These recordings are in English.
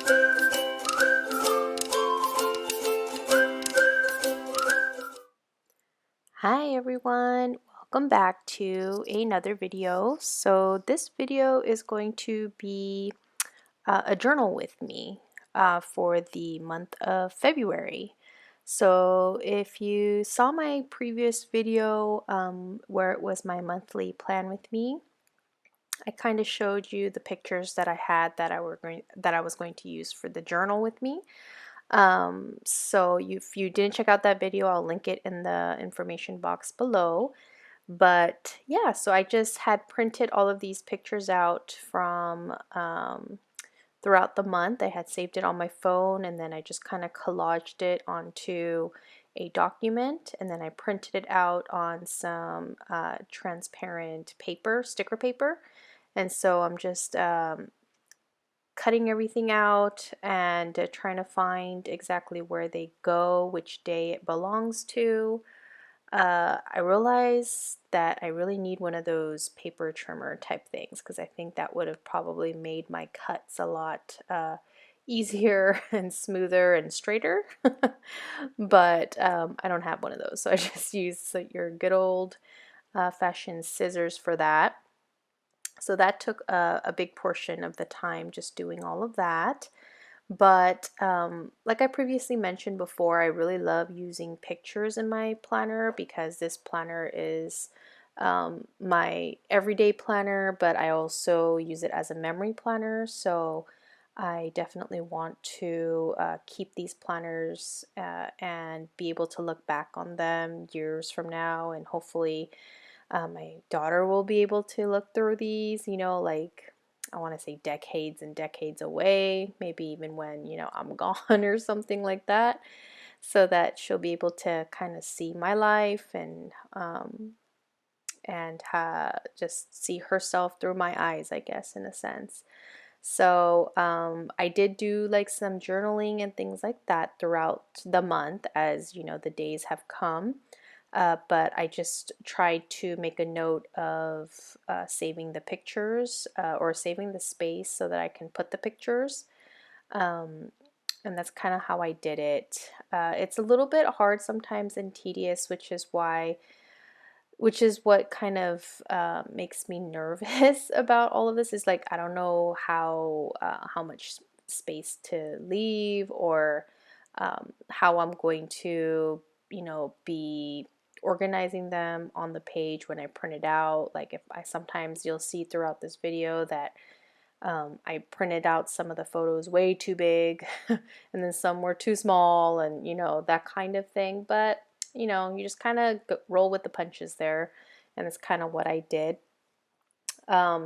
Hi everyone, welcome back to another video. So this video is going to be a journal with me for the month of February. So if you saw my previous video where it was my monthly plan with me, I kind of showed you the pictures that I had that I was going to use for the journal with me. So if you didn't check out that video, I'll link it in the information box below. But yeah, so I just had printed all of these pictures out from throughout the month. I had saved it on my phone and then I just kind of collaged it onto a document, and then I printed it out on some transparent paper, sticker paper. And so I'm just cutting everything out and trying to find exactly where they go, which day it belongs to. I realized that I really need one of those paper trimmer type things because I think that would have probably made my cuts a lot easier and smoother and straighter. But I don't have one of those, so I just use your good old fashioned scissors for that. So that took a big portion of the time just doing all of that. But like I previously mentioned before, I really love using pictures in my planner because this planner is my everyday planner, but I also use it as a memory planner. So I definitely want to keep these planners and be able to look back on them years from now, and hopefully my daughter will be able to look through these, like I want to say decades and decades away, maybe even when, I'm gone or something like that, so that she'll be able to kind of see my life and just see herself through my eyes, I guess, in a sense. So I did do like some journaling and things like that throughout the month as, the days have come. But I just tried to make a note of saving the pictures or saving the space so that I can put the pictures. Um, and that's kind of how I did it. It's a little bit hard sometimes and tedious, which is what kind of makes me nervous about all of this. Is like I don't know how much space to leave, or how I'm going to be organizing them on the page when I print it out. Like if I sometimes you'll see throughout this video that I printed out some of the photos way too big and then some were too small, and that kind of thing. But you just kind of roll with the punches there, and it's kind of what I did.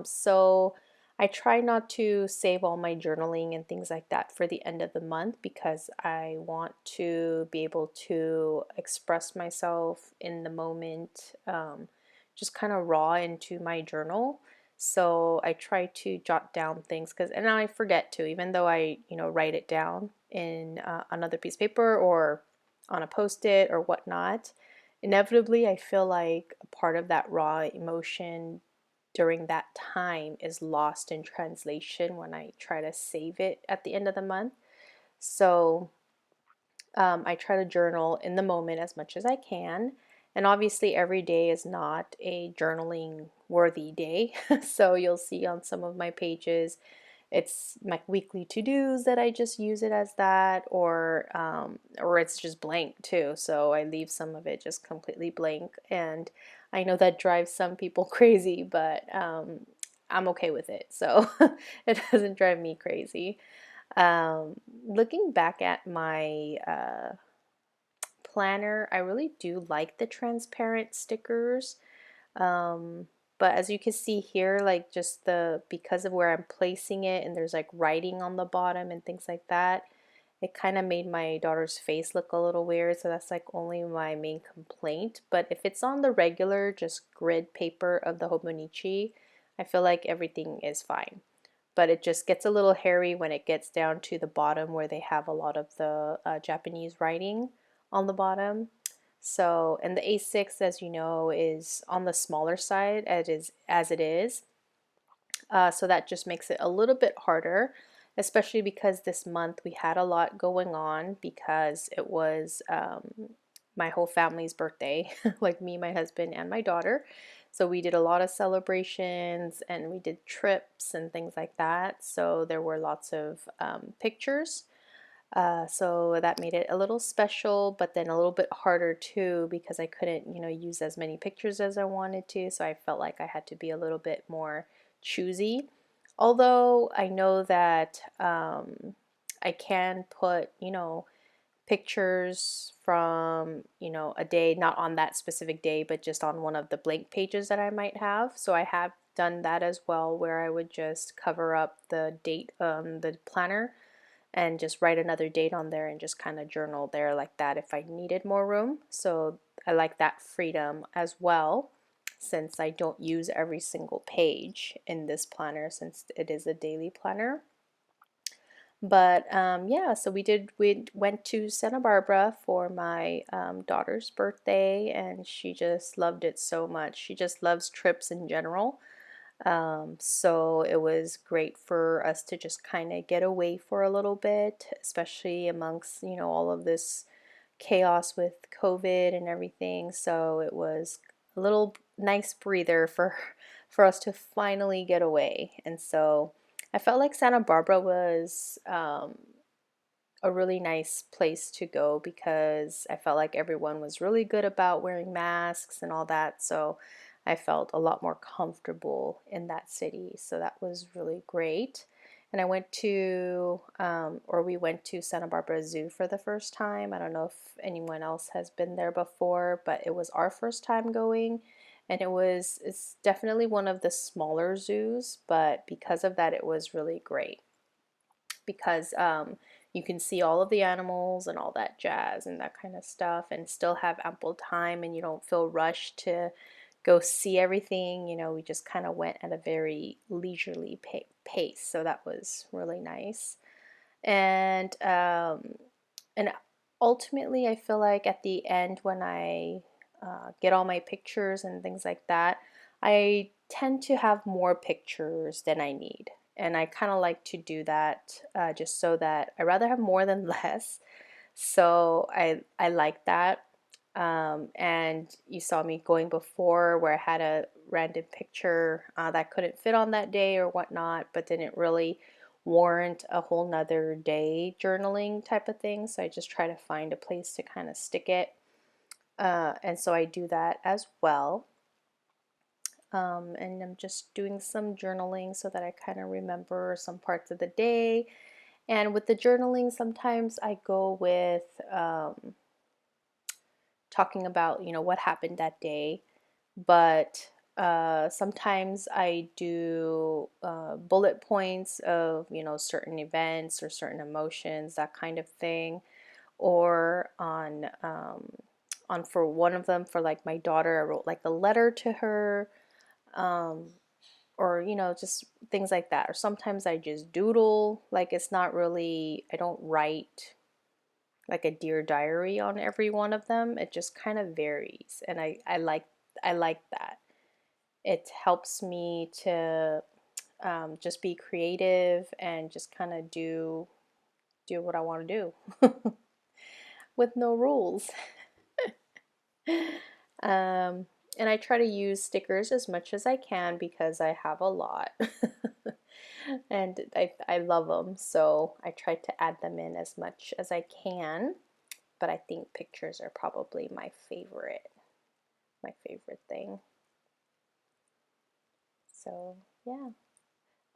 So I try not to save all my journaling and things like that for the end of the month because I want to be able to express myself in the moment, just kind of raw into my journal. So I try to jot down things and I forget to, even though I, write it down in another piece of paper or on a post-it or whatnot. Inevitably, I feel like a part of that raw emotion during that time is lost in translation when I try to save it at the end of the month. So I try to journal in the moment as much as I can. And obviously, every day is not a journaling worthy day. So you'll see on some of my pages, it's my weekly to-dos that I just use it as that, or it's just blank too. So I leave some of it just completely blank, and I know that drives some people crazy, but I'm okay with it. So it doesn't drive me crazy. Looking back at my planner, I really do like the transparent stickers. Um, but as you can see here, like just because of where I'm placing it and there's like writing on the bottom and things like that, it kind of made my daughter's face look a little weird. So that's like only my main complaint. But if it's on the regular, just grid paper of the Hobonichi, I feel like everything is fine. But it just gets a little hairy when it gets down to the bottom where they have a lot of the Japanese writing on the bottom. So, and the A6, as you know, is on the smaller side as it is. So that just makes it a little bit harder, especially because this month we had a lot going on because it was my whole family's birthday, like me, my husband, and my daughter. So we did a lot of celebrations and we did trips and things like that. So there were lots of pictures. So that made it a little special, but then a little bit harder too because I couldn't, use as many pictures as I wanted to. So I felt like I had to be a little bit more choosy. Although I know that I can put, pictures from, a day, not on that specific day, but just on one of the blank pages that I might have. So I have done that as well, where I would just cover up the date on the planner and just write another date on there and just kind of journal there like that if I needed more room. So I like that freedom as well, since I don't use every single page in this planner since it is a daily planner. But yeah, so we went to Santa Barbara for my daughter's birthday, and she just loved it so much. She just loves trips in general. So it was great for us to just kind of get away for a little bit, especially amongst, all of this chaos with COVID and everything. So it was a little nice breather for us to finally get away. And so I felt like Santa Barbara was a really nice place to go because I felt like everyone was really good about wearing masks and all that. So I felt a lot more comfortable in that city. So that was really great. And I went to, or we went to Santa Barbara Zoo for the first time. I don't know if anyone else has been there before, but it was our first time going. And it's definitely one of the smaller zoos, but because of that, it was really great because you can see all of the animals and all that jazz and that kind of stuff and still have ample time and you don't feel rushed to go see everything. We just kind of went at a very leisurely pace, so that was really nice. And ultimately I feel like at the end when I get all my pictures and things like that, I tend to have more pictures than I need. And I kind of like to do that just so that I rather have more than less. So I like that. And you saw me going before where I had a random picture that couldn't fit on that day or whatnot, but didn't really warrant a whole nother day journaling type of thing. So I just try to find a place to kind of stick it. And so I do that as well. And I'm just doing some journaling so that I kind of remember some parts of the day. And with the journaling, sometimes I go with talking about, what happened that day. But sometimes I do bullet points of, certain events or certain emotions, that kind of thing. Or on for one of them, for like my daughter, I wrote like a letter to her. Um, or just things like that. Or sometimes I just doodle, like it's not really, I don't write like a dear diary on every one of them. It just kind of varies, and I like that. It helps me to just be creative and just kind of do what I want to do with no rules. um, and I try to use stickers as much as I can because I have a lot. And I love them, so I try to add them in as much as I can. But I think pictures are probably my favorite thing. So yeah,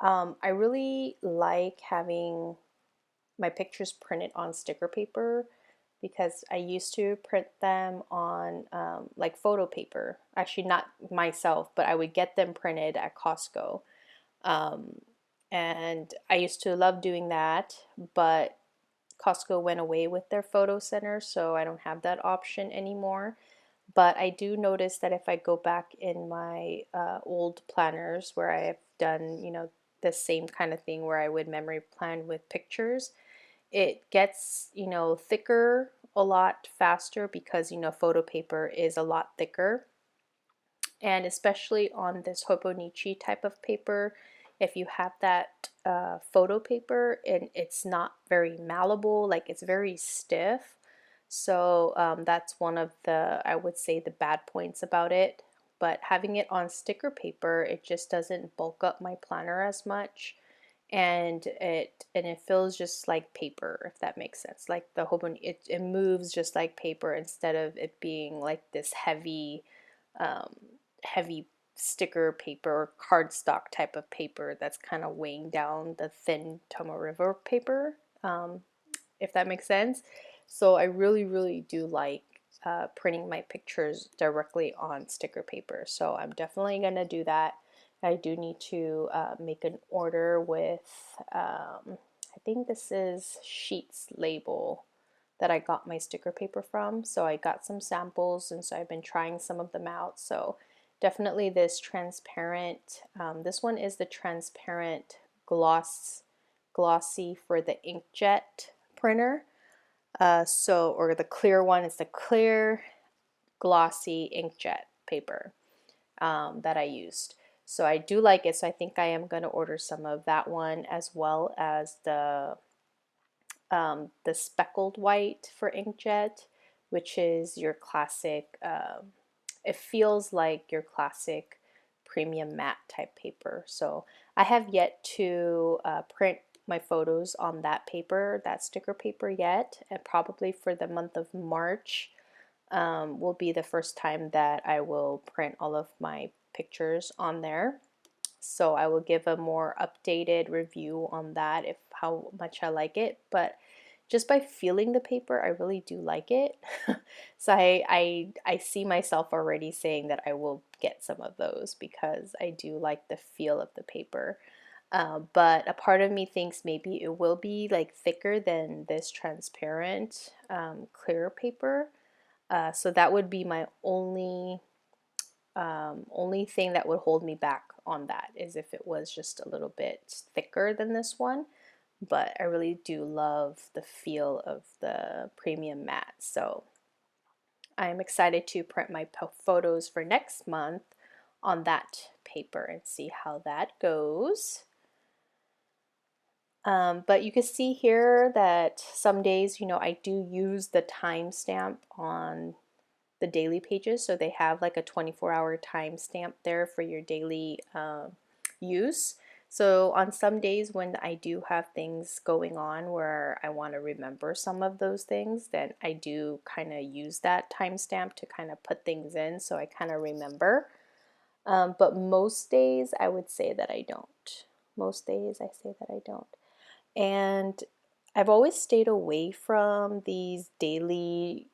I really like having my pictures printed on sticker paper because I used to print them on like photo paper. Actually, not myself, but I would get them printed at Costco. Um, and I used to love doing that, but Costco went away with their photo center, so I don't have that option anymore. But I do notice that if I go back in my old planners where I have done, the same kind of thing where I would memory plan with pictures, it gets, thicker a lot faster because, photo paper is a lot thicker. And especially on this Hobonichi type of paper, if you have that photo paper and it's not very malleable, like it's very stiff. So that's one of the, I would say, the bad points about it. But having it on sticker paper, it just doesn't bulk up my planner as much, and it feels just like paper, if that makes sense. Like the Hobonichi, it moves just like paper instead of it being like this um, heavy sticker paper or cardstock type of paper that's kind of weighing down the thin Tomo River paper, if that makes sense. So I really, really do like printing my pictures directly on sticker paper. So I'm definitely going to do that. I do need to make an order with, I think this is Sheets Label that I got my sticker paper from. So I got some samples, and so I've been trying some of them out. So definitely this transparent, this one is the transparent glossy for the inkjet printer. Or the clear one is the clear glossy inkjet paper that I used. So I do like it, so I think I am going to order some of that one, as well as the speckled white for inkjet, which is your classic, it feels like your classic premium matte type paper. So I have yet to print my photos on that paper, that sticker paper yet, and probably for the month of March will be the first time that I will print all of my pictures on there. So I will give a more updated review on that, if how much I like it. But just by feeling the paper, I really do like it. So I see myself already saying that I will get some of those because I do like the feel of the paper. But a part of me thinks maybe it will be like thicker than this transparent clear paper. So that would be my only thing that would hold me back on that, is if it was just a little bit thicker than this one. But I really do love the feel of the premium matte. So I'm excited to print my photos for next month on that paper and see how that goes. But you can see here that some days, I do use the timestamp on the daily pages. So they have like a 24-hour timestamp there for your daily use. So on some days when I do have things going on where I want to remember some of those things, then I do kind of use that timestamp to kind of put things in so I kind of remember. But most days I would say that I don't. Most days I say that I don't. And I've always stayed away from these daily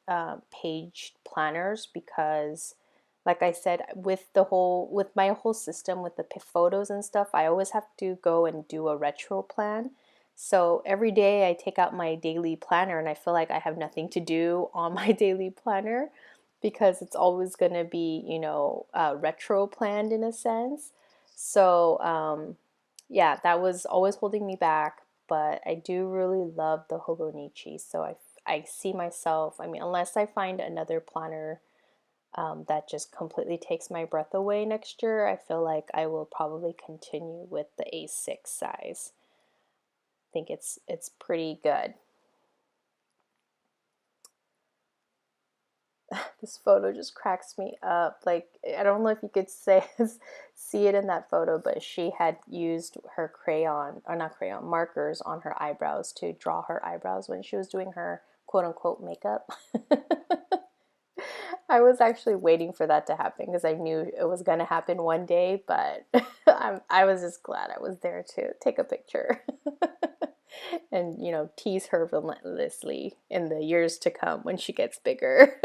page planners because, like I said, with my whole system with the photos and stuff, I always have to go and do a retro plan. So every day I take out my daily planner and I feel like I have nothing to do on my daily planner because it's always going to be, retro planned in a sense. So yeah, that was always holding me back. But I do really love the Hobonichi, so I see myself, I mean, unless I find another planner that just completely takes my breath away next year, I feel like I will probably continue with the A6 size. I think it's pretty good. This photo just cracks me up. Like, I don't know if you could see it in that photo, but she had used her crayon, or not crayon, markers on her eyebrows to draw her eyebrows when she was doing her quote-unquote makeup. I was actually waiting for that to happen because I knew it was going to happen one day, but I was just glad I was there to take a picture and, tease her relentlessly in the years to come when she gets bigger.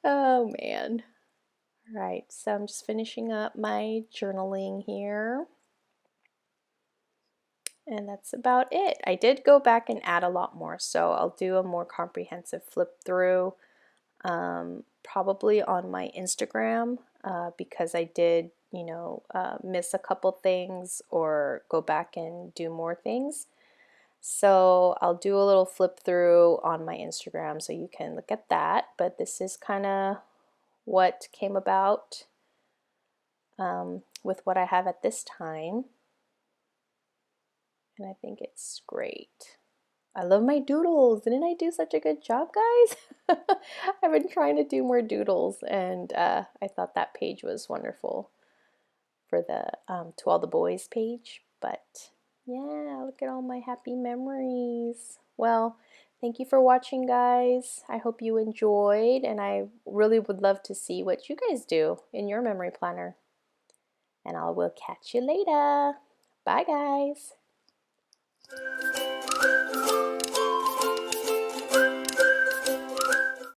Oh man. All right, so I'm just finishing up my journaling here. And that's about it. I did go back and add a lot more, so I'll do a more comprehensive flip through probably on my Instagram because I did, miss a couple things or go back and do more things. So I'll do a little flip through on my Instagram so you can look at that. But this is kind of what came about with what I have at this time. And I think it's great. I love my doodles. Didn't I do such a good job, guys? I've been trying to do more doodles, and I thought that page was wonderful for the To All the Boys page. But yeah, look at all my happy memories. Well, thank you for watching, guys. I hope you enjoyed, and I really would love to see what you guys do in your memory planner. And I will catch you later. Bye, guys.